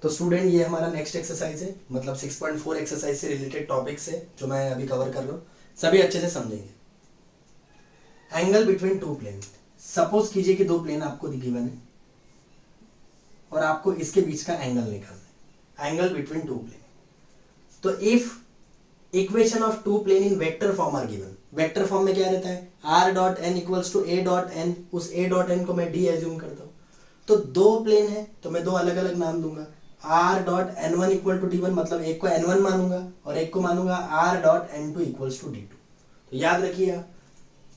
तो स्टूडेंट ये हमारा नेक्स्ट एक्सरसाइज है, मतलब 6.4 एक्सरसाइज से रिलेटेड टॉपिक्स है जो मैं अभी कवर कर रहा हूँ, सभी अच्छे से समझेंगे। Angle between two plane, suppose कीजिए कि दो प्लेन आपको गिवन है और आपको इसके बीच का एंगल निकालना है, एंगल बिटवीन टू प्लेन। तो if equation of two plane in vector form are given, vector form में क्या रहता है, r dot n equals to a dot n, उस a डॉट एन को मैं d एज्यूम करता हूँ। तो दो प्लेन है तो मैं दो अलग अलग नाम दूंगा, r dot n one equal to d1, मतलब एक को n1 मानूंगा और एक को मानूंगा r dot n2 equals to d2। तो याद रखिए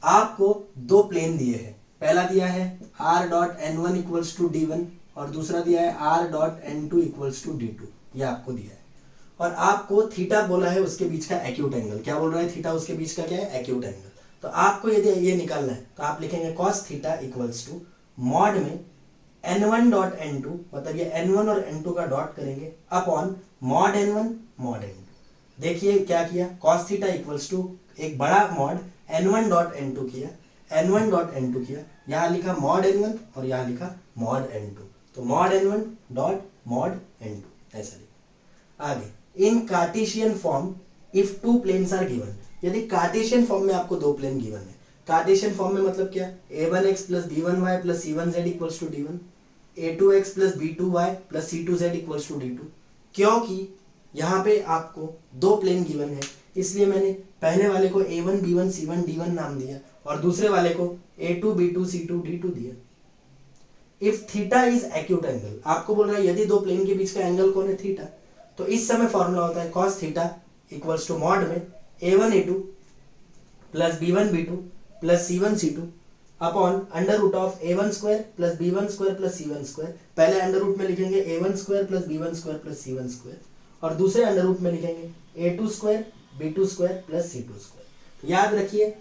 आपको दो प्लेन दिए हैं, पहला दिया है r dot n1 equals to d1 और दूसरा दिया है r dot n2 equals to d2, ये आपको दिया है। और आपको थीटा बोला है उसके बीच का एक्यूट एंगल, क्या बोल रहा है, थीटा उसके बीच का क्या है, एक्यूट एंगल। तो आपको यदि ये निकालना है तो आप लिखेंगे cos theta equals to mod में n1 डॉट n2, मतलब ये n1 और n2 का डॉट करेंगे upon mod n1 mod n2। देखिए क्या किया, cos थीटा इक्वल्स टू एक बड़ा मॉड n1 डॉट n2 किया, n1 डॉट n2 किया, यहाँ लिखा मॉड n1 और यहाँ लिखा मॉड n2, तो mod n1 dot mod n2 ऐसा लिखा। आगे in Cartesian form if two planes are given, यदि कार्टेशियन फॉर्म में आपको दो प्लेन गिवन है, कार्टेशियन फॉर्म में मतलब क्या, a1x plus b1y plus c1z equals to d1, a2x plus b2y plus c2z equals to d2। क्योंकि यहाँ पे आपको दो प्लेन गिवन है इसलिए मैंने पहले वाले को a1 b1 c1 d1 नाम दिया और दूसरे वाले को a2 b2 c2 d2 दिया। If theta is acute angle, आपको बोल रहा है यदि दो प्लेन के बीच का एंगल कौन है, थीटा। तो इस समय फॉर्मूला होता है cos theta equals to mod में a1 a2 plus b1 b2 plus c1 c2 upon under root of a1 square plus b1 square plus c1 square. पहले अंडर रूट में लिखेंगे a1 square plus b1 square plus c1 square और दूसरे under root में लिखेंगे a2 square b2 square plus c2 square. याद रखिए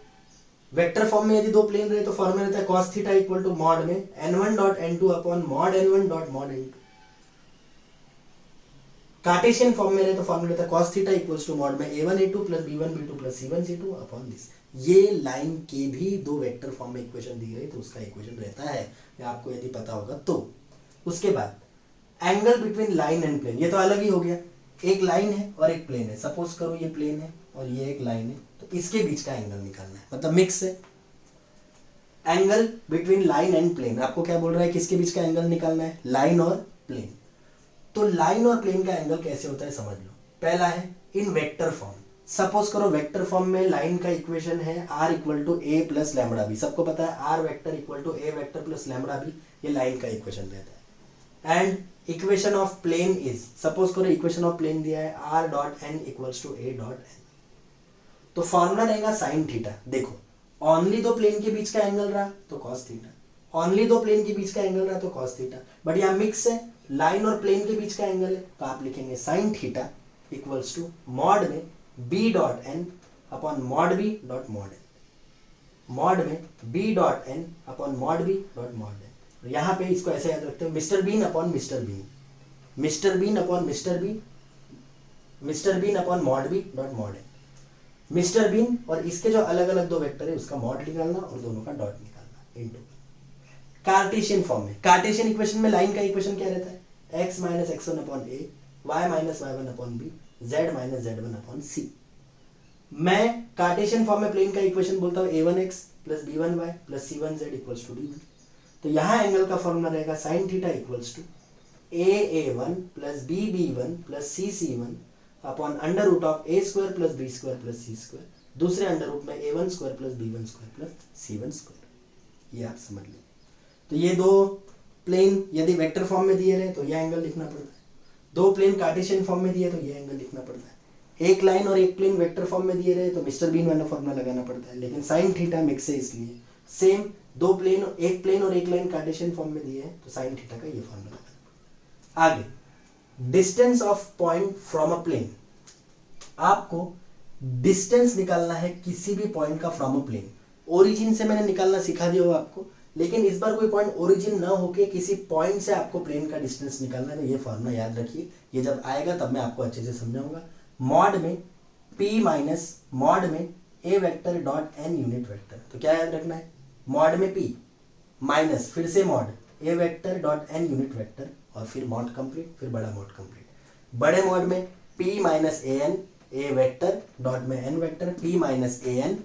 vector form में यदि दो प्लेन रहे तो फॉर्मूला रहता है cos theta equal to mod में n1 dot n2 upon mod n1 dot mod n2। Cartesian form में रहे तो फॉर्मूला रहता है cos theta equals to mod में a1 a2 plus b1 b2 plus c1 c2 upon this. ये line के भी दो वेक्टर फॉर्म में इक्वेशन दी गई तो उसका इक्वेशन रहता है, ये आपको यदि पता होगा तो। उसके बाद angle between line and plane, ये तो अलग ही हो गया, एक लाइन है और एक प्लेन है, सपोज करो ये प्लेन है और ये एक लाइन है, तो इसके बीच का एंगल निकालना है, मतलब मिक्स है। Angle between line and plane, आपको क्या बोल रहा है, किसके बीच का एंगल निकालना है, लाइन और प्लेन। तो लाइन और प्लेन का एंगल कैसे होता है समझ लो। पहला है इन वेक्टर फॉर्म, सपोज करो वेक्टर फॉर्म में लाइन का इक्वेशन है r equal to a plus lambda b, सबको पता है r vector equal to a vector plus lambda b, ये लाइन का इक्वेशन रहता है। And equation of plane is, suppose करो इक्वेशन ऑफ प्लेन दिया है r dot n equals to a dot n, तो फॉर्मूला रहेगा साइन थीटा। देखो ओनली दो प्लेन के बीच का एंगल रहा तो cos थीटा, ओनली दो प्लेन के बीच का एंगल रहा तो cos थीटा, बट यहाँ मिक्स है, लाइन और प्लेन के बीच का एंगल है तो आप लिखेंगे sine theta equals to mod में b dot n upon mod b dot mod n, मॉड में b dot n upon mod b dot mod n। यहाँ पे इसको ऐसे याद रखते हो, Mister Bean upon mister Bean, Mister Bean upon Mister B, Mister Bean upon mod b dot mod n। Mister Bean और इसके जो अलग अलग दो वेक्टर है उसका मॉड निकालना और दोनों का डॉट निकालना इनटू। कार्टेशियन फॉर्म में, कार्टेशियन इक्वेशन में लाइन का इक्वेशन क्या रहता है, x minus x1 upon a, y minus y1 upon b, z minus z1 upon c। मैं कार्टेशियन फॉर्म में प्लेन का इक्वेशन बोलता हूँ a1x plus b1y plus c1z equals to d1। तो यहाँ एंगल का फॉर्मूला रहेगा sine theta equals to a1 plus b1 plus c1 upon under root of a square plus b square plus c square, दूसरे under root में a1 square plus b1 square plus c1 square. ये आप समझ लें। तो ये दो plane यदि वेक्टर फॉर्म में दिए रहे तो ये एंगल लिखना पड़ता है, दो प्लेन कार्टेशियन फॉर्म में दिए तो ये एंगल लिखना पड़ता है, एक लाइन और एक प्लेन वेक्टर फॉर्म में दिए रहे तो मिस्टर बीन वाला फॉर्मूला लगाना पड़ता है, लेकिन साइन थीटा मिक्स है इसलिए सेम, दो प्लेन, एक प्लेन और एक लाइन कार्टेशियन फॉर्म में दिए हैं तो साइन थीटा का ये फॉर्मूला लगाना। आगे distance of point from a plane, आपको डिस्टेंस निकालना है किसी भी पॉइंट का फ्रॉम अ प्लेन। ओरिजिन से मैंने निकालना सिखा दिया हो आपको, लेकिन इस बार कोई पॉइंट ओरिजिन ना होके किसी पॉइंट से आपको प्लेन का डिस्टेंस निकालना है, तो ये फॉर्मूला याद रखिए, ये जब आएगा तब मैं आपको अच्छे से समझाऊंगा। मॉड में p माइनस मॉड में a vector dot n unit vector, तो क्या याद रखना है, मॉड में p माइनस फिर से mod a vector dot n unit vector और फिर मॉड कंप्लीट, फिर बड़ा मॉड कंप्लीट। बड़े मॉड में p minus A N, A vector dot में n vector, p minus A N,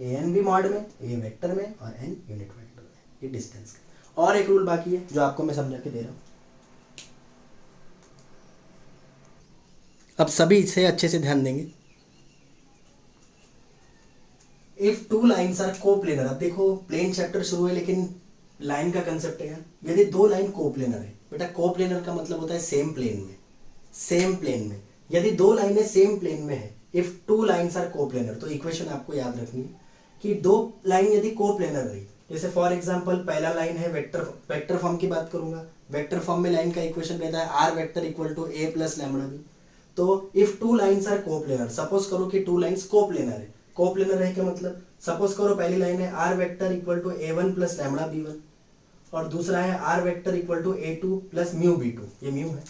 A N भी मॉड में, ए वेक्टर में और n यूनिट वेक्टर में, ये डिस्टेंस का। और एक रूल बाकी है जो आपको मैं समझा के दे रहा हूँ। अब सभी इसे अच्छे से ध्यान देंगे। If two lines are coplanar, अब देखो प्लेन चैप्टर शुरू है लेकिन लाइन का कंसेप्ट है। यदि दो लाइन कोप्लेनर है, बेटा कोप्लेनर का मतलब होता है सेम प्लेन में, सेम प्लेन में। यदि दो लाइनें सेम प्लेन में है, if two lines are coplanar, तो इक्वेशन आपको याद रखनी है कि दो लाइन यदि कोप्लेनर रही, जैसे फॉर एग्जांपल पहला लाइन है वेक्टर फॉर्म की बात करूंगा। वेक्टर फॉर्म में लाइन का इक्वेशन रहता है r vector equal to a plus lambda b. तो if two lines are coplanar, suppose करो कि टू लाइन्स कोप्लेनर है। कोप्लेनर है क्या मतलब, सपोज करो पहली लाइन है r vector equal to A one plus lambda b one और दूसरा है r vector equal to A to plus mu b two, ये म्यू है।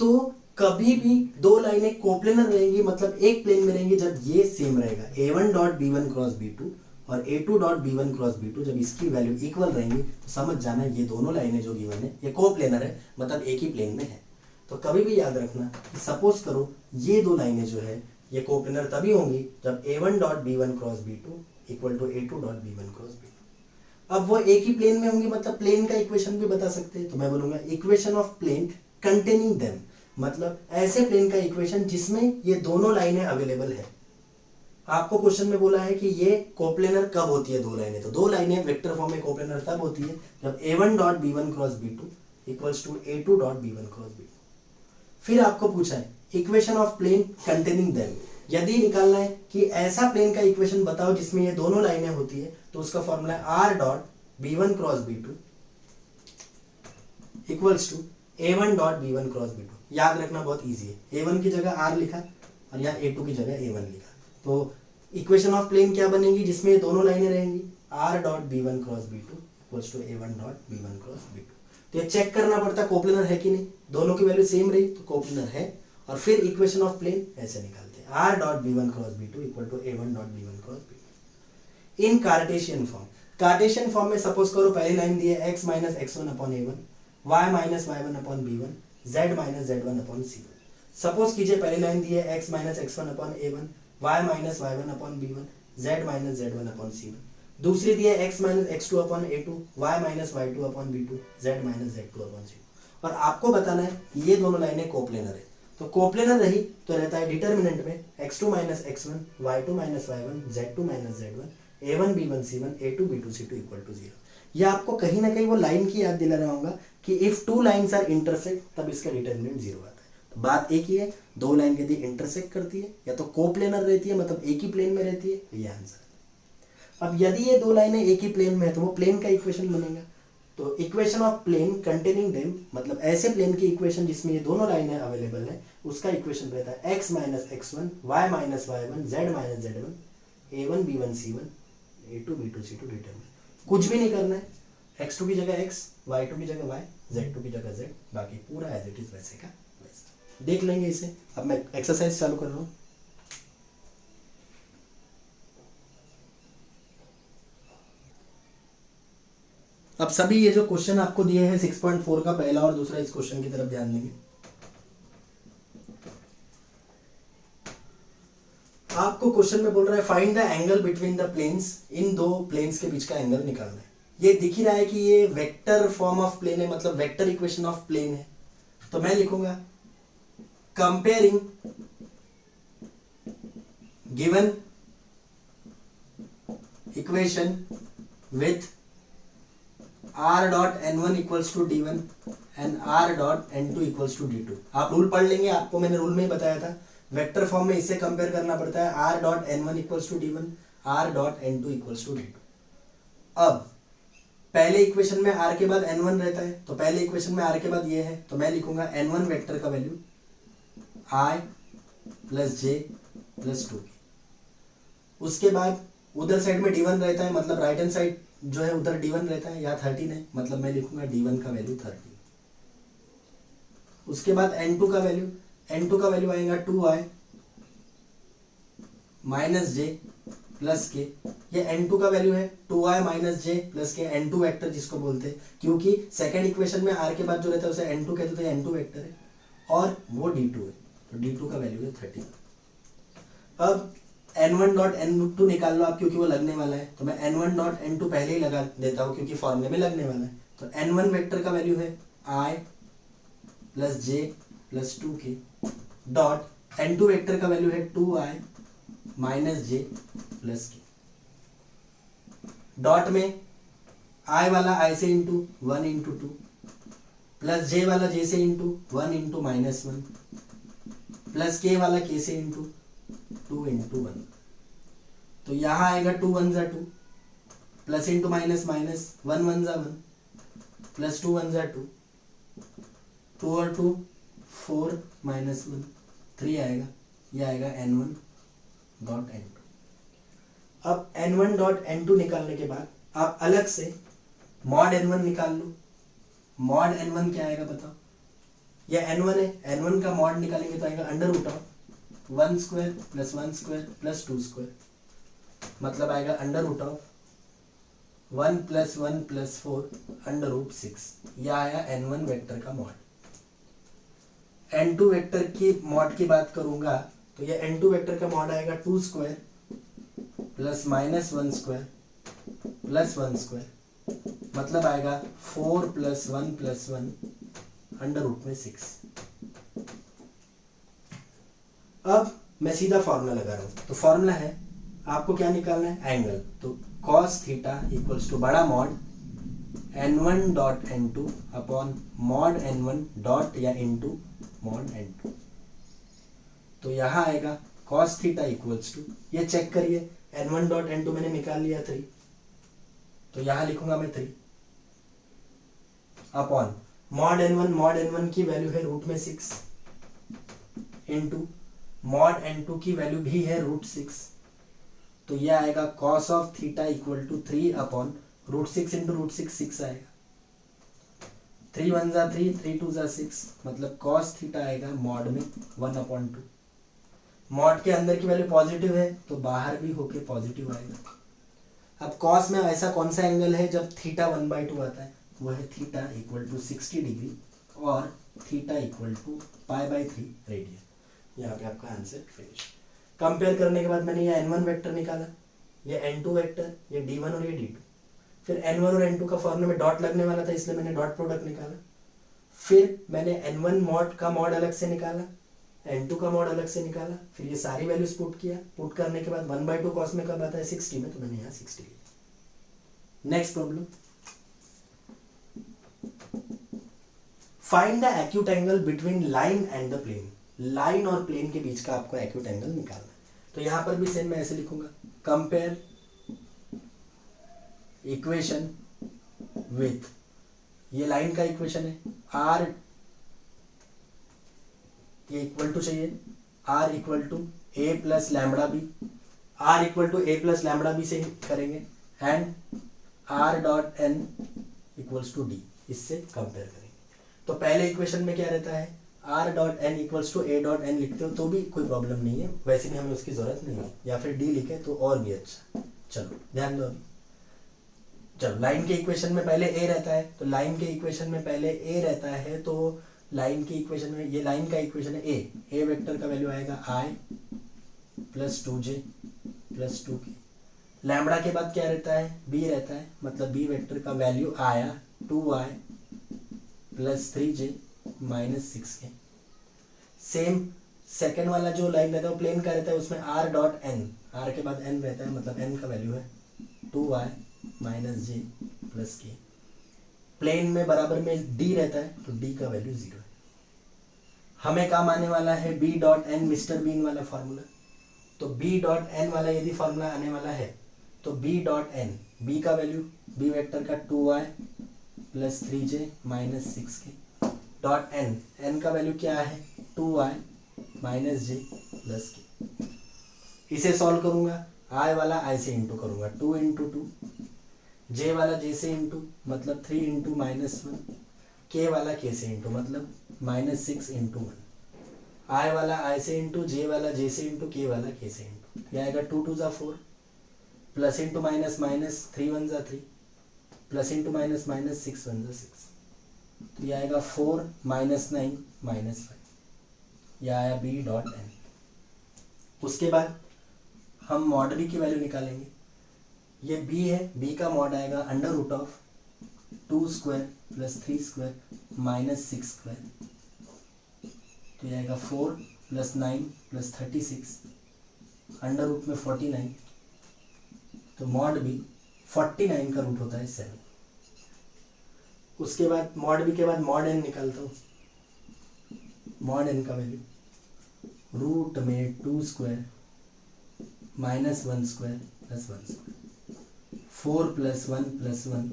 तो कभी भी दो लाइनें कोप्लेनर रहेंगी, मतलब एक प्लेन में रहेंगी, जब ये सेम रहेगा a one dot B one cross B two और a two dot B one cross B two, जब इसकी वैल्यू इक्वल रहेंगी तो समझ जाना ये दोनों लाइनें जो गिवन है ये कोप्लेनर है, मतलब एक ही प्लेन में है। तो कभी भी याद रखना कि सपोज करो ये दो लाइनें जो है ये कोप्लेनर तभी होंगी जब A one dot B one cross B two equal to A two dot B one cross B two. अब वो एक ही प्लेन में होंगी, मतलब प्लेन का इक्वेशन भी बता सकते हैं। तो मैं बोलूंगा equation of plane containing them, मतलब ऐसे प्लेन का इक्वेशन जिसमें ये दोनों लाइनें अवेलेबल है। आपको क्वेश्चन में बोला है कि ये कोप्लेनर कब होती है दो लाइनें, तो दो लाइनें वेक्टर फॉर्म में कोप्लेनर तब होती है जब A one dot B one cross B two equals to A two dot B one cross B two. फिर आपको पूछा है equation of plane containing them, यदि निकालना है कि ऐसा प्लेन का इक्वेशन बताओ जिसमें ये दोनों लाइनें होती है, तो उसका फॉर्मूला है are dot B one cross B two equals to A one dot B one cross B two. याद रखना बहुत इजी है, ए वन की जगह आर लिखा और यहाँ ए टू की जगह ए वन लिखा। तो इक्वेशन ऑफ प्लेन क्या बनेगी जिसमें ये दोनों लाइनें रहेंगी, r dot B one cross B two equals to A one dot B one cross B two. तो ये चेक करना पड़ता है कोप्लेनर है कि नहीं, दोनों की वैल्यू सेम रही तो कोप्लेनर है। और फिर इक्वेशन ऑफ प्लेन ऐसे निकालते हैं, R dot B one cross B two equal to A one dot B one cross B two. In Cartesian form, cartesian form में सपोज करो पहली लाइन दी है X minus x one upon A one, Y minus Y one upon B one, Z minus Z one upon C one. Suppose कीजिए पहली line दी है X minus x one upon A one, Y minus Y one upon B one, Z minus Z one upon C one. दूसरी दी है X minus X two upon A two, Y minus Y two upon B two, Z minus Z two upon C two. और आपको बताना है कि ये दोनों लाइनें कोप्लेनर है। तो कोप्लेनर रही तो रहता है डिटर्मिनेंट में x2 minus x1, y2 minus y1, z2 minus z1, a1 b1 c1, a2 b2 c2 equal to 0। ये आपको कहीं ना कहीं वो लाइन की याद दिला रहा होगा कि if two lines are intersect तब इसका डिटर्मिनेंट 0 आता है। तो बात एक ही है, दो लाइन यदि इंटरसेक्ट करती है या तो कोप्लेनर रहती है, मतलब एक ही प्लेन में रहती है, तो ये आंसर। अब यदि ये दो लाइनें एक ही प्लेन में है तो वो प्लेन का इक्वेशन बनेगा। तो equation of plane containing them, मतलब ऐसे प्लेन की इक्वेशन जिसमें ये दोनों लाइनें अवेलेबल है, उसका इक्वेशन रहता है x minus x one, Y minus Y one, Z minus Z one, a one b one c one, a two b two c two determinant. कुछ भी नहीं करना है, x2 की जगह x, y2 की जगह y, z2 की जगह z, बाकी पूरा एज इट इज वैसे का वैसा। देख लेंगे इसे। अब मैं एक्सरसाइज चालू कर रहा हूँ। अब सभी ये जो क्वेश्चन आपको दिए हैं 6.4 का पहला और दूसरा, इस क्वेश्चन की तरफ ध्यान देंगे। आपको क्वेश्चन में बोल रहा है find the angle between the planes, इन दो प्लेन्स के बीच का एंगल निकालना है। ये दिख ही रहा है कि ये वेक्टर फॉर्म ऑफ प्लेन है, मतलब वेक्टर इक्वेशन ऑफ प्लेन है। तो मैं लिखूंगा comparing given equation with r dot n1 equals to d1 and r dot n2 equals to d2। आप रूल पढ़ लेंगे, आपको मैंने रूल में ही बताया था। वेक्टर फॉर्म में इससे कंपेयर करना पड़ता है r dot n1 equals to d1, r dot n2 equals to d2। अब पहले इक्वेशन में r के बाद n1 रहता है, तो पहले इक्वेशन में r के बाद ये है, तो मैं लिखूंगा n1 वेक्टर का value i plus j plus 2। उसके बाद उधर साइड में d1 रहता है, मतलब राइट हैंड साइड जो है उधर d1 रहता है, यहाँ 13 है, मतलब मैं लिखूंगा d1 का वैल्यू 13। उसके बाद n2 का वैल्यू आएगा 2i माइनस j प्लस के, ये n2 का वैल्यू है 2i माइनस जे प्लस के, n2 वेक्टर जिसको बोलते हैं, क्योंकि सेकंड इक्वेशन में r के बाद जो रहता है उसे n2 कहते थे, n2 वेक्टर है और वो d2 है, तो d2 का वैल्यू है 30। अब n1 डॉट n2 निकाल लो आप, क्योंकि वो लगने वाला है, तो मैं n1 डॉट n2 पहले ही लगा देता हूँ क्योंकि फॉर्मूले में लगने वाला है। तो n1 वेक्टर का वैल्यू है i plus J plus 2k dot n2 vector का वैल्यू है 2i माइनस जे प्लस के। डॉट में i वाला i से इंटू 1 इंटू 2 प्लस j वाला j से into 1 into minus 1 plus k वाला k से इंटू 2 इंटू 1। तो यहाँ आएगा 2 1 जा 2 प्लस इंटू माइनस माइनस 1 1 जा 1 प्लस 2 1 जा 2, 2 और 2 4 माइनस 1 3 आएगा, ये आएगा n1 डॉट n2। अब n1 डॉट n2 निकालने के बाद आप अलग से मॉड n1 निकाल लो। मॉड n1 क्या आएगा बताओ, यह n1 है, n1 का मॉड निकालेंगे तो आएगा under root of 1 square plus 1 square plus 2 square, मतलब आएगा under root of 1 plus 1 plus 4 under root 6। यह आया n1 वेक्टर का मॉड। n2 वेक्टर की मॉड की बात करूंगा तो यह n2 वेक्टर का मॉड आएगा 2 square plus minus 1 square plus 1 square, मतलब आएगा 4 प्लस 1 प्लस 1 अंडर रूट में 6। अब मैं सीधा फॉर्मूला लगा रहा हूं, तो फॉर्मूला है आपको क्या निकालना है, एंगल। तो cos थीटा इक्वल्स टू बड़ा mod n1 dot n2 upon mod n1 dot या इंटू मॉड n2। तो यहाँ आएगा cos थीटा इक्वल्स टू, ये चेक करिए n1 डॉट n2 मैंने निकाल लिया 3, तो यहाँ लिखूंगा मैं 3 अपॉन मॉड n1 की वैल्यू है रूट में 6 इंटू मॉड n2 की वैल्यू भी है रूट 6, तो यह आएगा cos of theta equal to 3 upon root 6 into root 6 आएगा, 3 1 जा 3 3 2 जा 6, मतलब cos थीटा आएगा मॉड में 1 अपॉन 2। मॉड के अंदर की वैल्यू पॉजिटिव है तो बाहर भी होके पॉजिटिव आएगा। अब cos में ऐसा कौन सा एंगल है जब थीटा 1/2 आता है, वो है थीटा इक्वल टू 60 डिग्री और थीटा इक्वल टू π/3 रेडियन। यहाँ पे आपका आंसर फिनिश। कंपेयर करने के बाद मैंने ये n1 वेक्टर निकाला, ये n2 वेक्टर, ये d1 और ये d2। फिर n1 और n2 का फॉर्मूले में डॉट लगने वाला था इसलिए मैंने डॉट प्रोडक्ट निकाला। फिर मैंने n1 मॉड का मॉड अलग से निकाला, n2 का मॉड अलग से निकाला, फिर ये सारी वैल्यूज पुट किया। पुट करने के बाद 1/2 कॉस में कब आता है 60 में, तो मैंने यहाँ 60 लिया। Next problem, find the acute angle between line and the plane. Line और प्लेन के बीच का आपको एक्यूट एंगल निकालना है। तो यहां पर भी सेम मैं ऐसे लिखूंगा, कंपेयर इक्वेशन विथ, ये लाइन का इक्वेशन है r, ये इक्वल टू चाहिए r equal to a plus lambda b, r equal to a plus lambda b से करेंगे, and r dot n equals to d, इससे कंपेयर करेंगे। तो पहले इक्वेशन में क्या रहता है, r dot n equals to a dot n लिखते हो तो भी कोई प्रॉब्लम नहीं है, वैसे भी हमें उसकी जरूरत नहीं है, या फिर d लिखे तो और भी अच्छा। चलो ध्यान दो अभी। चलो लाइन के इक्वेशन में पहले a रहता है, तो लाइन के इक्वेशन में पहले a रहता है, तो लाइन की इक्वेशन में, ये लाइन का इक्वेशन है a वेक्टर का वैल्यू आएगा i plus 2j plus 2k। Lambda के बाद क्या रहता है, b रहता है, मतलब b वेक्टर का वैल्यू आया 2i plus 3j minus 6k। Same second वाला जो लाइन रहता है वो प्लेन का रहता है, उसमें r डॉट n, r के बाद n रहता है, मतलब n का वैल्यू है 2i minus j plus k। Plane में बराबर में d रहता है तो d का वैल्यू 0 है। हमें काम आने वाला है b dot n Mister Bean वाला फॉर्मूला। तो b डॉट n वाला यदि फॉर्मूला आने वाला है तो b डॉट n, b का वैल्यू b वेक्टर का 2i plus 3j minus 6k dot n, n का वैल्यू क्या है 2i minus j plus k। इसे सॉल्व करूंगा, i वाला i से इंटू करूंगा, 2 इंटू 2, j वाला j से इंटू मतलब 3 इंटू माइनस 1, k वाला k से इंटू मतलब माइनस 6 इंटू 1, i वाला i से इंटू, j वाला j से इंटू, k वाला k से इंटू। यह आएगा 2 2 जा 4, प्लस इंटू माइनस माइनस, 3 1 जा 3, प्लस इंटू माइनस माइनस, 6 1 जा 6, तो ये आएगा 4 माइनस 9 माइनस 5, यह आया बी डॉट एन। उसके बाद हम मॉड बी की वैल्यू निकालेंगे। ये बी है, बी का मॉड आएगा under root of 2 square plus 3 square minus 6 square, तो ये आएगा 4 प्लस 9 प्लस 36 अंडर रूट में 49, तो मॉड बी 49 का रूट होता है 7। उसके बाद मॉड बी के बाद मॉड एन निकालता हूँ। मॉड एन का वैल्यू रूट में 2 square minus 1 square plus 1 square, 4 plus 1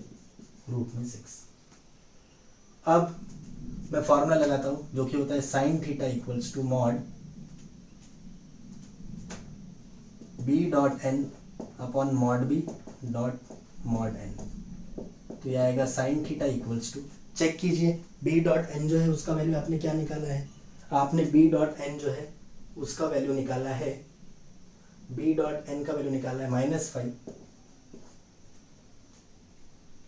root में 6। अब मैं फॉर्मूला लगाता हूँ जो कि होता है sine theta equals to mod b dot n upon mod b dot mod n, तो ये आएगा sine theta equals to, check कीजिए बी डॉट एन जो है उसका वैल्यू आपने क्या निकाला है, आपने बी डॉट एन जो है उसका वैल्यू निकाला है, बी डॉट एन का वैल्यू निकाला है -5।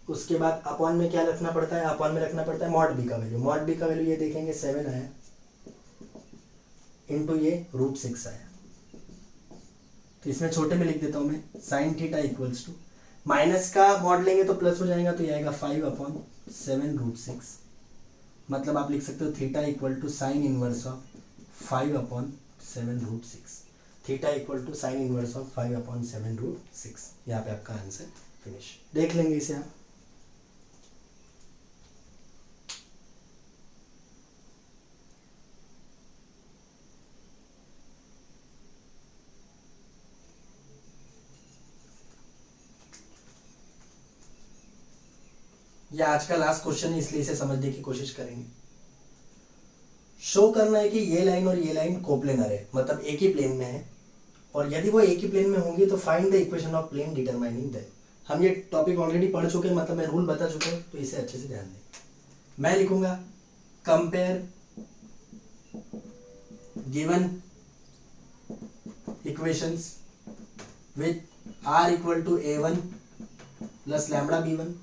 उसके बाद अपॉन में क्या रखना पड़ता है, अपॉन में रखना पड़ता है मॉड बी का वैल्यू। मॉड बी का वैल्यू ये देखेंगे 7 आया इंटू ये √6 आया, तो इसमें छोटे में लिख देता हूं मैं sine theta equals to, minus का मॉड लेंगे तो प्लस हो जाएगा, तो ये आएगा 5/7 √6, मतलब आप लिख सकते हो theta equal to sine inverse of 5/7 √6, theta equal to sine inverse of 5/7 √6। यहाँ पे आपका आंसर फिनिश। देख लेंगे इसे आप। यह आज का लास्ट क्वेश्चन है, इसलिए इसे समझने की कोशिश करेंगे। शो करना है कि ये लाइन और ये लाइन कोप्लेनर है, मतलब एक ही प्लेन में है, और यदि वो एक ही प्लेन में होंगी तो find the equation of plane determining that. हम ये टॉपिक ऑलरेडी पढ़ चुके हैं, मतलब मैं रूल बता चुका हूं, तो इसे अच्छे से ध्यान दें। मैं लिखूंगा compare given equations with r equal to a1 plus lambda b1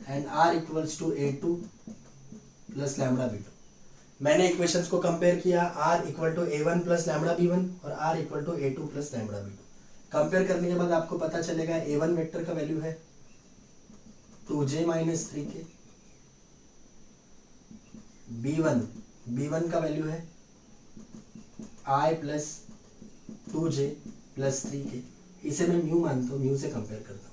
and r equals to a2 plus lambda b2। मैंने इक्वेशंस को कंपेयर किया, r equal to a1 plus lambda b1 और r equal to a2 plus lambda b2। Compare करने के बाद आपको पता चलेगा a1 वेक्टर का वैल्यू है 2j माइनस 3k, b1 का वैल्यू है i plus 2j plus 3k, इसे मैं म्यू मानता हूँ, म्यू से कंपेयर करता हूँ।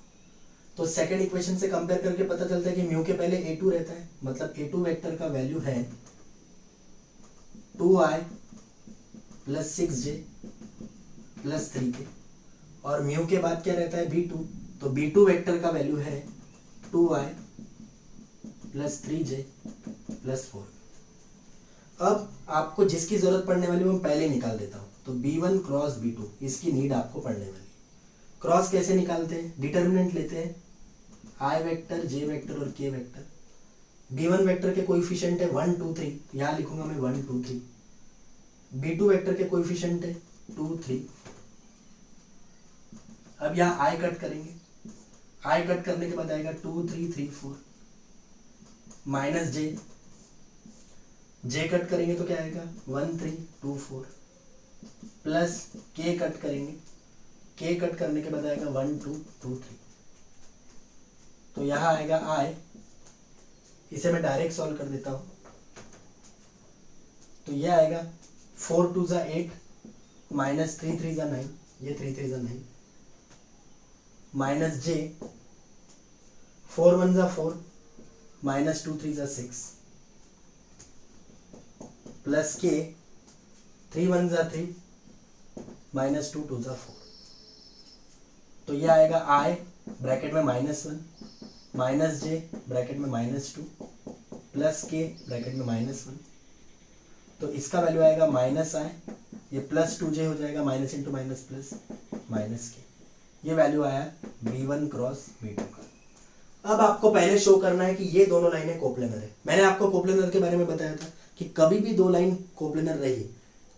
तो सेकंड इक्वेशन से कंपेयर करके पता चलता है कि म्यू के पहले a2 रहता है, मतलब a2 वेक्टर का वैल्यू है 2i plus 6j plus 3k, और म्यू के बाद क्या रहता है b2, तो b2 वेक्टर का वैल्यू है 2i प्लस 3j प्लस 4। अब आपको जिसकी जरूरत पड़ने वाली वो मैं पहले निकाल देता हूँ, तो b1 क्रॉस b2 इसकी नीड आपको पड़ने वाली। क्रॉस कैसे निकालते हैं, डिटर्मिनेंट लेते हैं i वेक्टर, j वेक्टर और k वेक्टर। b1 वेक्टर के कोएफिशिएंट है 1 2 3, यहाँ लिखूंगा मैं 1 2 3। b2 वेक्टर के कोएफिशिएंट है 2 3। अब यहाँ i कट करेंगे, i कट करने के बाद आएगा 2 3 3 4 माइनस j कट करेंगे तो क्या आएगा 1 3 2 4 प्लस k कट करेंगे, k कट करने के बाद आएगा 1 2 2 3, तो यहाँ आएगा i, इसे मैं डायरेक्ट सॉल्व कर देता हूँ, तो ये आएगा 4 2 जा 8 माइनस 3 3 जा 9, ये 3 3 जा 9 माइनस j 4 1 जा 4 माइनस 2 3 जा 6 प्लस k 3 1 जा 3 माइनस 2 2 जा 4, तो ये आएगा i ब्रैकेट में -1 माइनस j ब्रैकेट में -2 प्लस k ब्रैकेट में -1, तो इसका वैल्यू आएगा -i, ये प्लस 2j हो जाएगा, minus into minus plus minus k, ये वैल्यू आया b1 क्रॉस b2 का। अब आपको पहले शो करना है कि ये दोनों लाइनें कोप्लेनर है। मैंने आपको कोप्लेनर के बारे में बताया था कि कभी भी दो लाइन कोप्लेनर रही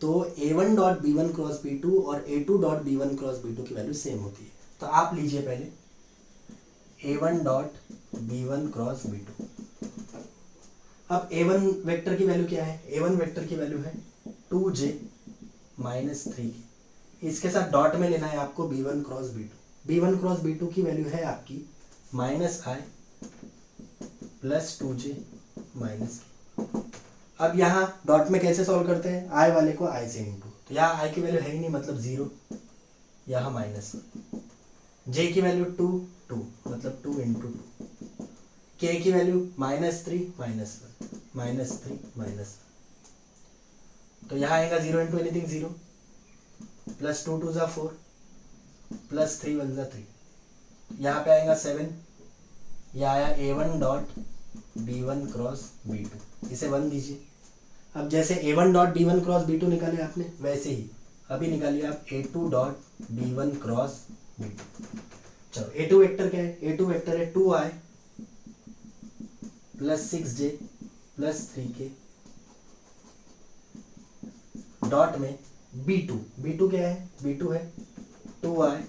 तो a1 dot b1 cross b2 और a2 dot b1 cross b2 की वैल्यू सेम होती है। तो आप लीजिए पहले A1 dot B1 cross B2। अब A1 वेक्टर की वैल्यू क्या है? A1 वेक्टर की वैल्यू है 2j माइनस 3k। इसके साथ डॉट में लेना है आपको B1 cross B2। B1 cross B2 की वैल्यू है आपकी minus i plus 2j minus k। अब यहाँ डॉट में कैसे सॉल्व करते हैं? i वाले को i से इंटू, तो यहाँ i की वैल्यू है ही नहीं मतलब 0, यहाँ माइनस, j की वैल्यू 2 मतलब 2 इंटू 2, k की value minus 3 minus 1 minus 3 minus 1, तो यहाँ आएगा 0 इंटू एनीथिंग 0, प्लस 2 2 4 प्लस 3 1 3, यहाँ पे आएगा 7, यह आया A1 dot B1 cross B2, इसे 1 दीजिए। अब जैसे A1 dot B1 cross B2 निकाले आपने, वैसे ही अभी निकालिए आप A2 dot B1 cross B2। चलो A2 वेक्टर क्या है? A2 वेक्टर है 2i plus 6j plus 3k dot में B2 क्या है? B2 है 2i,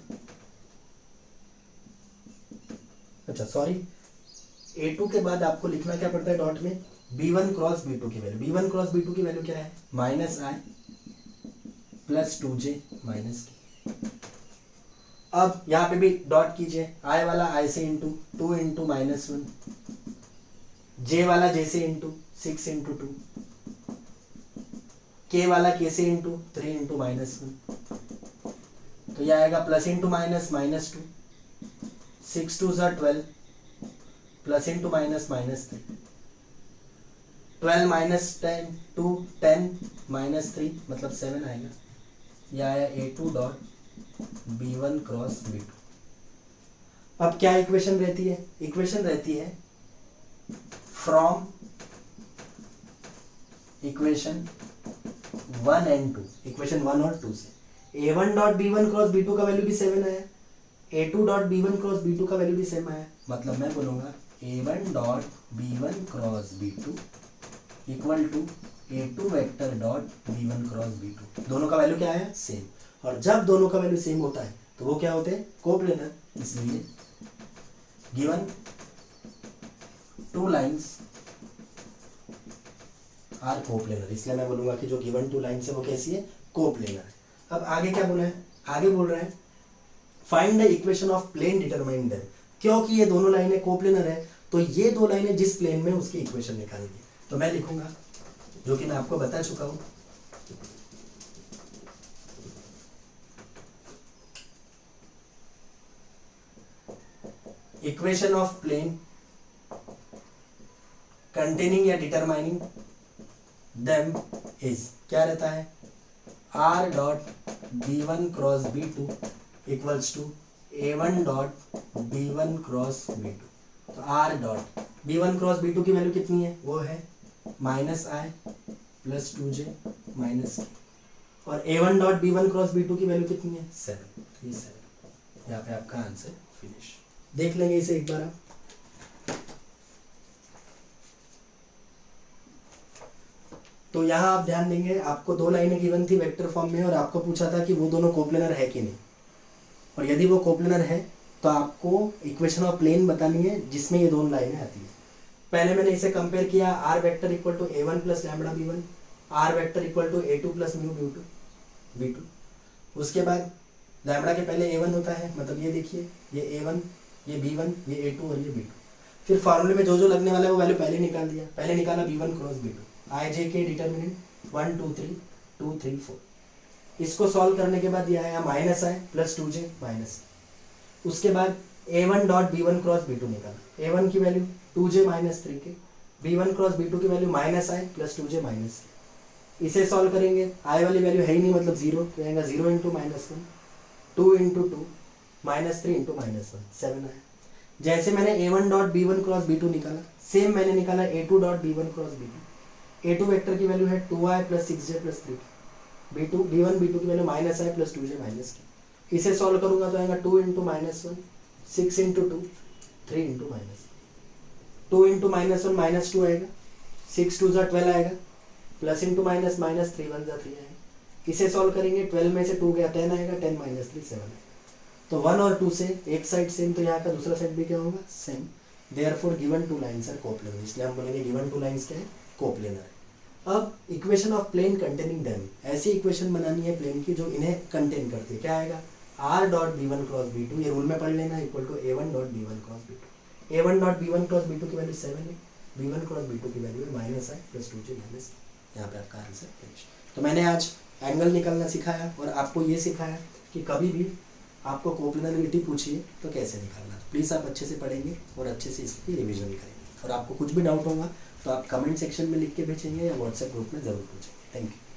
अच्छा सॉरी, A2 के बाद आपको लिखना क्या पड़ता है डॉट में? B1 क्रॉस B2 की वैल्यू। B1 क्रॉस B2 की वैल्यू क्या है? Minus i plus 2j minus k। अब यहाँ पे भी डॉट कीजिए, i वाला i से इंटू 2 इंटू माइनस 1, j वाला j से इंटू 6 इंटू 2, k वाला k से इंटू 3 इंटू माइनस 1, तो यह आएगा plus into minus minus 2, 6 2 12 plus into minus minus 3, 12 minus 10 2 10 minus 3 मतलब 7 आएगा। यह आया A2 dot B1 cross B2। अब क्या इक्वेशन रहती है? इक्वेशन रहती है फ्रॉम इक्वेशन 1 एंड 2, इक्वेशन 1 और 2 से A1 dot B1 cross B2 का वैल्यू भी 7 आया, A2 dot B1 cross B2 का वैल्यू भी सेम आया, मतलब मैं बोलूंगा A1 dot B1 cross B2 equal to A2 vector dot B1 cross B2। दोनों का वैल्यू क्या आया? सेम। और जब दोनों का वैल्यू सेम होता है तो वो क्या होते हैं? कोप्लेनर। इसलिए गिवन 2 लाइंस आर कोप्लेनर, इसलिए मैं बोलूंगा कि जो गिवन 2 लाइंस है वो कैसी है? कोप्लेनर है। अब आगे क्या बोला है? आगे बोल रहा है find the equation of plane determine them. क्योंकि ये दोनों लाइनें कोप्लेनर है तो ये दो लाइनें जिस प्लेन में उसकी इक्वेशन निकालेंगे, तो मैं लिखूंगा जो कि मैं आपको बता चुका हूं, इक्वेशन ऑफ प्लेन कंटेनिंग या डिटरमाइनिंग देम इज, क्या रहता है? Are dot B1 cross B2 equals to A1 dot B1 cross B2। तो R dot B1 cross B2 की वैल्यू कितनी है? वो है minus i plus 2j minus k, और A1 dot B1 cross B2 की वैल्यू कितनी है? 7। ये 7, यहाँ पे आपका आंसर फिनिश। देख लेंगे इसे एक बार आप। तो यहाँ आप ध्यान देंगे, आपको दो लाइनें गिवन थी वेक्टर फॉर्म में और आपको पूछा था कि वो दोनों कोप्लेनर है कि नहीं, और यदि वो कोप्लेनर है तो आपको इक्वेशन ऑफ प्लेन बतानी है जिसमें ये दोनों लाइनें आती है। पहले मैंने इसे कंपेयर किया, R vector equal to A1 plus lambda B1, R vector equal to A2 plus mu B2। उसके बाद लैम्बडा के पहले A1 होता है, मतलब ये देखिए ये A1 ये B1 ये A2 और ये B2। फिर फार्मूले में जो जो लगने वाला है वो वैल्यू पहले निकाल दिया। पहले निकाला B1 क्रॉस B2, आई जे के डिटर्मिनेंट 1 2 3 2 3 4। इसको सॉल्व करने के बाद ये आया minus i plus 2j minus. उसके बाद A1 dot B1 cross B2 निकाला, A1 की value 2j minus 3k, B1 cross B2 की value minus i plus 2j minus. इसे सॉल्व करेंगे, i वाली वैल्यू है ही नहीं मतलब 0, तो आएगा 0 into minus 1, 2 into 2 minus 3 into minus 1, 7 आया। जैसे मैंने A1 dot B1 cross B2 निकाला, सेम मैंने निकाला A2 dot B1 cross B2। A2 vector की वैल्यू है 2i plus 6j plus 3, B1 B2 की value minus i plus 2j minus की। इसे सॉल्व करूंगा तो आएगा 2 into minus 1, 6 into 2, 3 into minus 2 into minus 1 minus 2 आएगा, 6 2 12 आएगा, प्लस इंटू माइनस माइनस 3 1 3 आएगा। इसे सॉल्व करेंगे, 12 में से 2 गया 10 आएगा, 10 माइनस 3 7 आएगा। तो 1 और 2 से एक साइड सेम, तो यहाँ का दूसरा साइड भी क्या होगा, same. Therefore given two lines are coplanar, इसलिए हम बोलेंगे गिवन टू लाइंस क्या है, कोप्लेनर है। अब equation of plane containing them, ऐसी इक्वेशन बनानी है प्लेन की जो इन्हें कंटेन करती है। क्या आएगा, R dot B one cross B two, ये रूल में पढ़ लेना, equal to A one dot B one cross B two. A one dot B one cross B two की वैल्यू 7 है, B one cross B two की value है minus i plus 2j minus, यहाँ पे आपका आंसर फिनिश। तो मैंने आज एंगल निकालना सिखाया और आपको ये सिखाया कि कभी भी आपको कोप्लेनरिटी पूछिए तो कैसे निकालना। प्लीज़ आप अच्छे से पढ़ेंगे और अच्छे से इसकी रिवीजन करेंगे। और आपको कुछ भी डाउट होगा तो आप कमेंट सेक्शन में लिख के भेजेंगे या व्हाट्सएप ग्रुप में ज़रूर पूछेंगे। Thank you.